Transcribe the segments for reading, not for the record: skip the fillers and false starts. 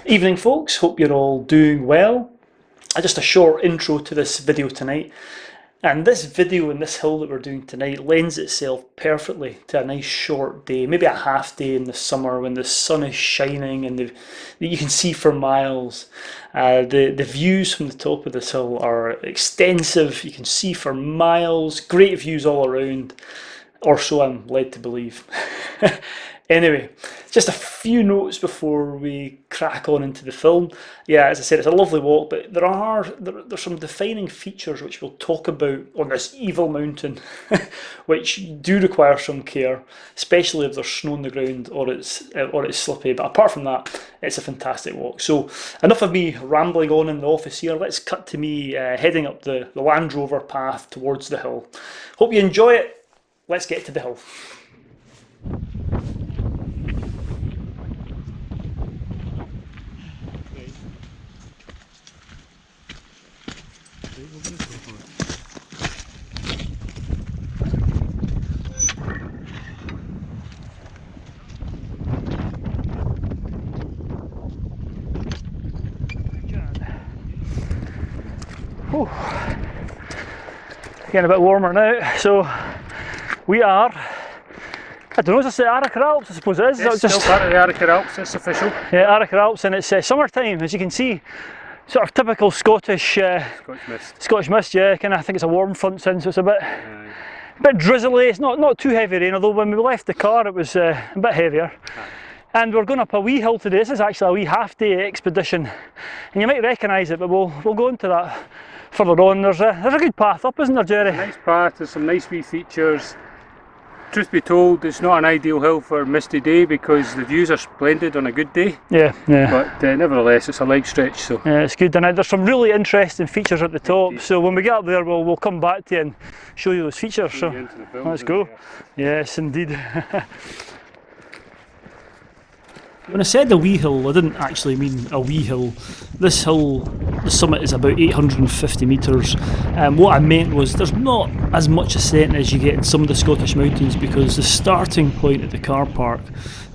Evening folks, hope you're all doing well. Just a short intro to this video tonight. And this video and this hill that we're doing tonight lends itself perfectly to a nice short day, maybe a half day in the summer when the sun is shining and you can see for miles. The views from the top of this hill are extensive, you can see for miles, great views all around, or so I'm led to believe. Anyway, just a few notes before we crack on into the film. Yeah, as I said, it's a lovely walk, but there's some defining features which we'll talk about on this evil mountain, which do require some care, especially if there's snow on the ground or it's slippy. But apart from that, it's a fantastic walk. So enough of me rambling on in the office here. Let's cut to me heading up the Land Rover path towards the hill. Hope you enjoy it. Let's get to the hill. Whew. Getting a bit warmer now, so we are, I don't know, is this the Arrochar Alps? I suppose it is. It's still part of the Arrochar Alps, it's official. Yeah, Arrochar Alps, and it's summertime, as you can see. Sort of typical Scottish mist, yeah. I think it's a warm front since, so it's a bit drizzly. It's not too heavy rain, although when we left the car it was a bit heavier. And we're going up a wee hill today. This is actually a wee half-day expedition, and you might recognise it, but we'll go into that further on. There's a good path up, isn't there, Jerry? Nice path, there's some nice wee features. Truth be told, it's not an ideal hill for a misty day because the views are splendid on a good day. Yeah. But nevertheless, it's a leg stretch, so. Yeah, it's good. And there's some really interesting features at the top. So when we get up there, we'll come back to you and show you those features. So let's go. Yes, indeed. When I said a wee hill, I didn't actually mean a wee hill. This hill, the summit is about 850 metres. What I meant was there's not as much ascent as you get in some of the Scottish mountains because the starting point at the car park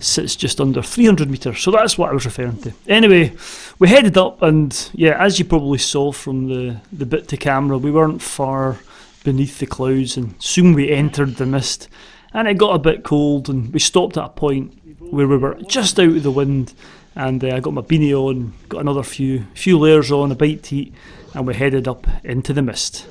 sits just under 300 metres. So that's what I was referring to. Anyway, we headed up and yeah, as you probably saw from the bit to camera, we weren't far beneath the clouds and soon we entered the mist. And it got a bit cold and we stopped at a point where we were just out of the wind, and I got my beanie on, got another few layers on, a bite to eat, and we headed up into the mist.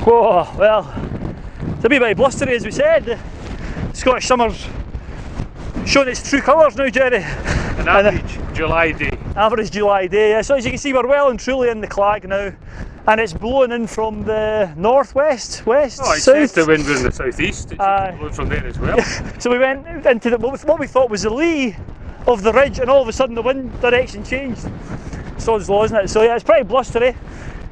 Whoa, well, it's a wee bit blustery as we said. The Scottish summer's showing its true colours now, Jerry. An average July day. Average July day, yeah. So as you can see, we're well and truly in the Clag now. And it's blowing in from the northwest, west, south. The wind was in the southeast, it's blowing from there as well. So we went into what we thought was the lee of the ridge, and all of a sudden the wind direction changed. Sod's law, isn't it? So yeah, it's pretty blustery.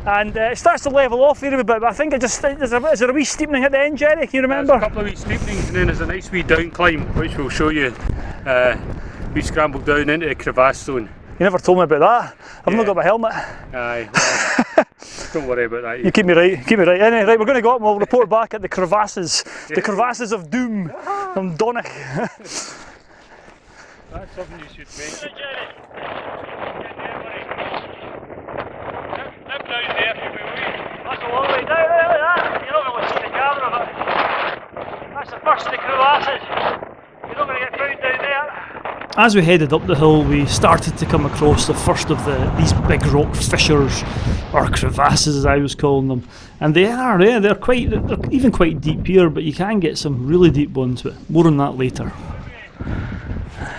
And it starts to level off here a bit, but I think is there a wee steepening at the end, Jerry? Can you remember? There's a couple of wee steepenings and then there's a nice wee down climb, which we'll show you. We scrambled down into the crevasse zone. You never told me about that. I've not got my helmet. Aye, well, don't worry about that. You keep me right. Anyway, right, we're going to go up and we'll report back at the crevasses. Yeah. The crevasses of doom from Donach. That's something you should mention. That's a long way down, look at that. You're not going to see the camera, but that's the first of the crevasses. You're not going to get found down there. As we headed up the hill, we started to come across the first of these big rock fissures, or crevasses as I was calling them. And they're even quite deep here, but you can get some really deep ones, but more on that later.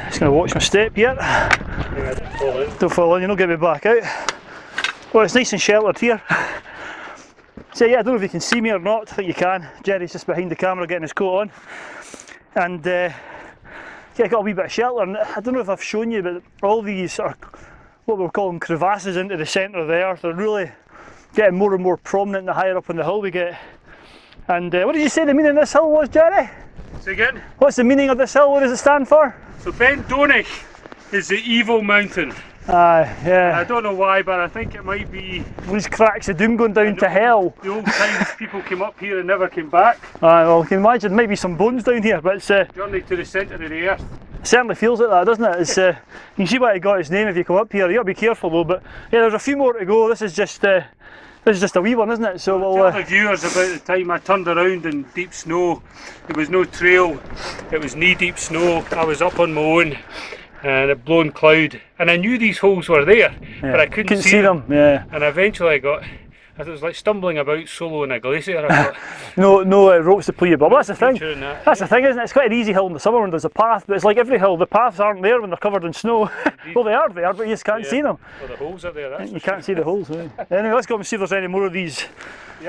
Just going to watch my step here. Don't fall in, you'll not get me back out. Well, it's nice and sheltered here. So yeah, I don't know if you can see me or not. I think you can. Jerry's just behind the camera getting his coat on. And yeah, got a wee bit of shelter. And I don't know if I've shown you, but all these are what we're calling crevasses into the centre of the earth. They're really getting more and more prominent the higher up on the hill we get. And what did you say the meaning of this hill was, Jerry? Say again? What's the meaning of this hill? What does it stand for? So Ben Mcdonald is the evil mountain. Yeah. I don't know why, but I think it might be These cracks of doom going down to hell. the old times people came up here and never came back. Well, I can imagine there might be some bones down here, but it's, Journey to the centre of the earth. it certainly feels like that, doesn't it? It's, you can see why it got its name if you come up here. You got to be careful though, but yeah, there's a few more to go. This is just a wee one, isn't it? So we'll Tell the viewers about the time I turned around in deep snow. There was no trail, it was knee-deep snow. I was up on my own and a blown cloud, and I knew these holes were there, but I couldn't see them. Yeah. And eventually it was like stumbling about solo in a glacier. I thought, No ropes to pull you, but that's the thing. that. That's the thing, isn't it? It's quite an easy hill in the summer when there's a path, but it's like every hill, the paths aren't there when they're covered in snow. Well, they are there, but you just can't see them. Well, the holes are there, that's You can't see the holes. Anyway, let's go and see if there's any more of these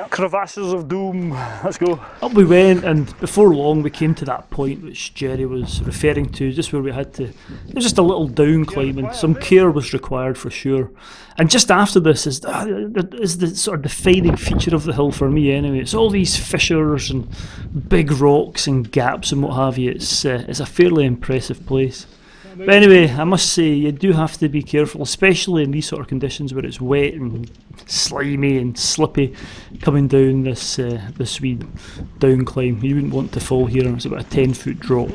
crevasses of doom. Let's go. Up we went, and before long we came to that point which Jerry was referring to, just where we had to, it was just a little down climb, and some care was required for sure. And just after this is the sort of defining feature of the hill for me anyway. It's all these fissures and big rocks and gaps and what have you. It's a fairly impressive place. But anyway, I must say you do have to be careful, especially in these sort of conditions where it's wet and slimy and slippy coming down this wee down climb. You wouldn't want to fall here, and it's about a 10-foot drop.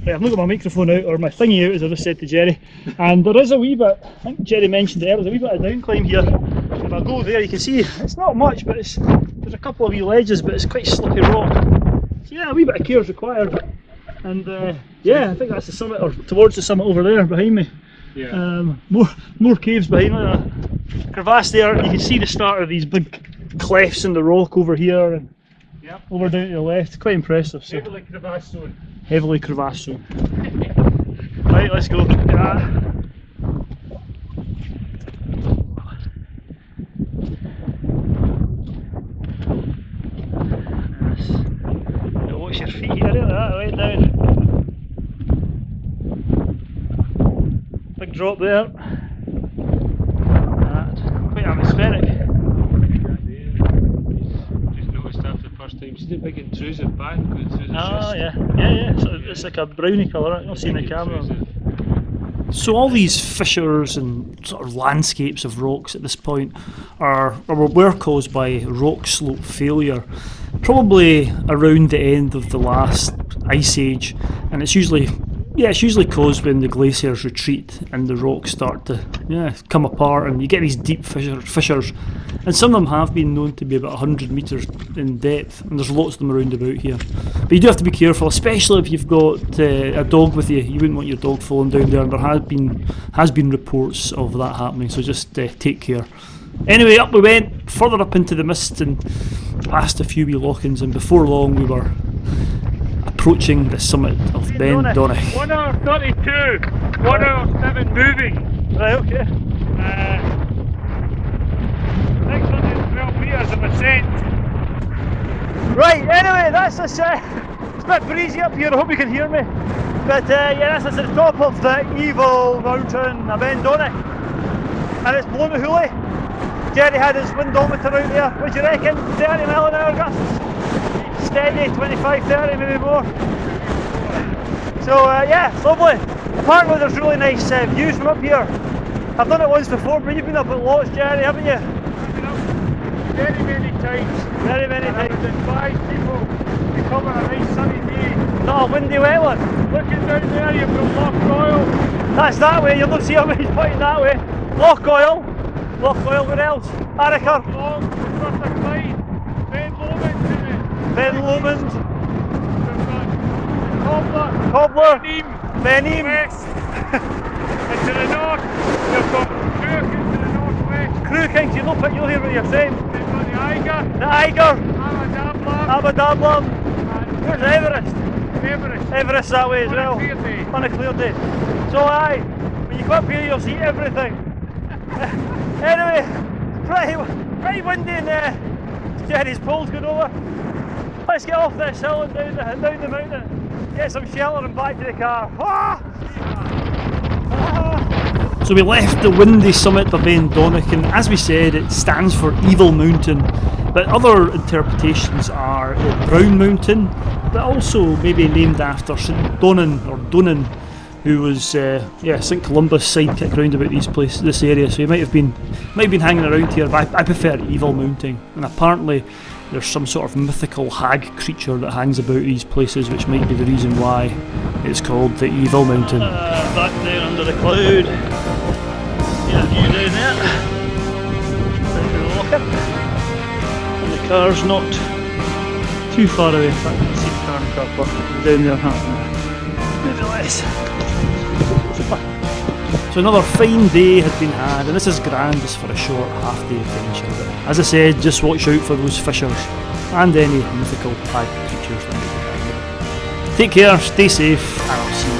Right, I've not got my microphone out, or my thingy out, as I just said to Jerry, and there is a wee bit, I think Jerry mentioned it earlier, there's a wee bit of down climb here. If I go there, you can see it's not much, but there's a couple of wee ledges, but it's quite slippy rock. So yeah, a wee bit of care is required. And yeah, I think that's the summit, or towards the summit over there behind me. Yeah. More caves behind me. Crevasse there, you can see the start of these big clefts in the rock over here, and over down to the left. Quite impressive. So. Heavily crevasse zone. Heavily crevasse zone. Right, let's go. Watch your feet here, that way down. Big drop there. Quite atmospheric. Just noticed after the first time, see the big intrusive back going through the chest? Yeah. It's like a brownie colour, you'll see in the camera. So all these fissures and sort of landscapes of rocks at this point were caused by rock slope failure, probably around the end of the last ice age, and it's usually caused when the glaciers retreat and the rocks start to come apart, and you get these deep fissures, and some of them have been known to be about 100 metres in depth, and there's lots of them around about here. But you do have to be careful, especially if you've got a dog with you. You wouldn't want your dog falling down there, and there has been reports of that happening, so just take care. Anyway, up we went, further up into the mist and past a few wee lock-ins, and before long we were approaching the summit of Ben Mcdonald. 1 hour 32, 1 hour 7 moving. Right, okay. 612 metres of ascent. Right, anyway, that's us. It's a bit breezy up here, I hope you can hear me. But yeah, that's us at the top of the evil mountain of Ben Mcdonald. And it's blowing the hoolie. Jerry had his windometer out there. What do you reckon? 30 mile an hour gusts? Steady, 25, 30, maybe more. So yeah, it's lovely. Apparently there's really nice views from up here. I've done it once before, but you've been up at lots, Jerry, haven't you? I've been up very many times. Very many and times. I would advise people to come on a nice sunny day. Not a windy wet one. Looking down there, you've got Loch Royal. That's that way, you'll not see him, he's pointing that way. Loch Royal, where else? Ariker. Long, First of Clyde, Ben Lomond to the Ben Lomond. Cobbler, Benim. West, and to the north, you've got Crewkins to the northwest. Crewkins, you'll hear what you're saying. You've got the Eiger, The Eiger. Aberdablam, Aberdablam. Where's Everest? Everest that way as well. On a clear day. On a clear day. So aye, when you come up here you'll see everything. Anyway, pretty windy in Jenny's pole's going over. Let's get off this hill and down the mountain. Get some shelter and back to the car. Ah! Ah! So we left the windy summit of Ben Mcdonald, and as we said, it stands for Evil Mountain. But other interpretations are Brown Mountain, but also maybe named after St Donan or Donan, who was St Columba's sidekick round about this area. So he might have been hanging around here. But I prefer Evil Mountain, and apparently there's some sort of mythical hag creature that hangs about these places, which might be the reason why it's called the Evil Mountain. Back there under the cloud, yeah, view down there. Down the locker. And the car's not too far away. In fact, I can see the car in the car park down there, maybe less. So another fine day had been had, and this is grand just for a short half-day adventure. But as I said, just watch out for those fissures and any mythical hag creatures that may be behind them. Take care, stay safe, and I'll see you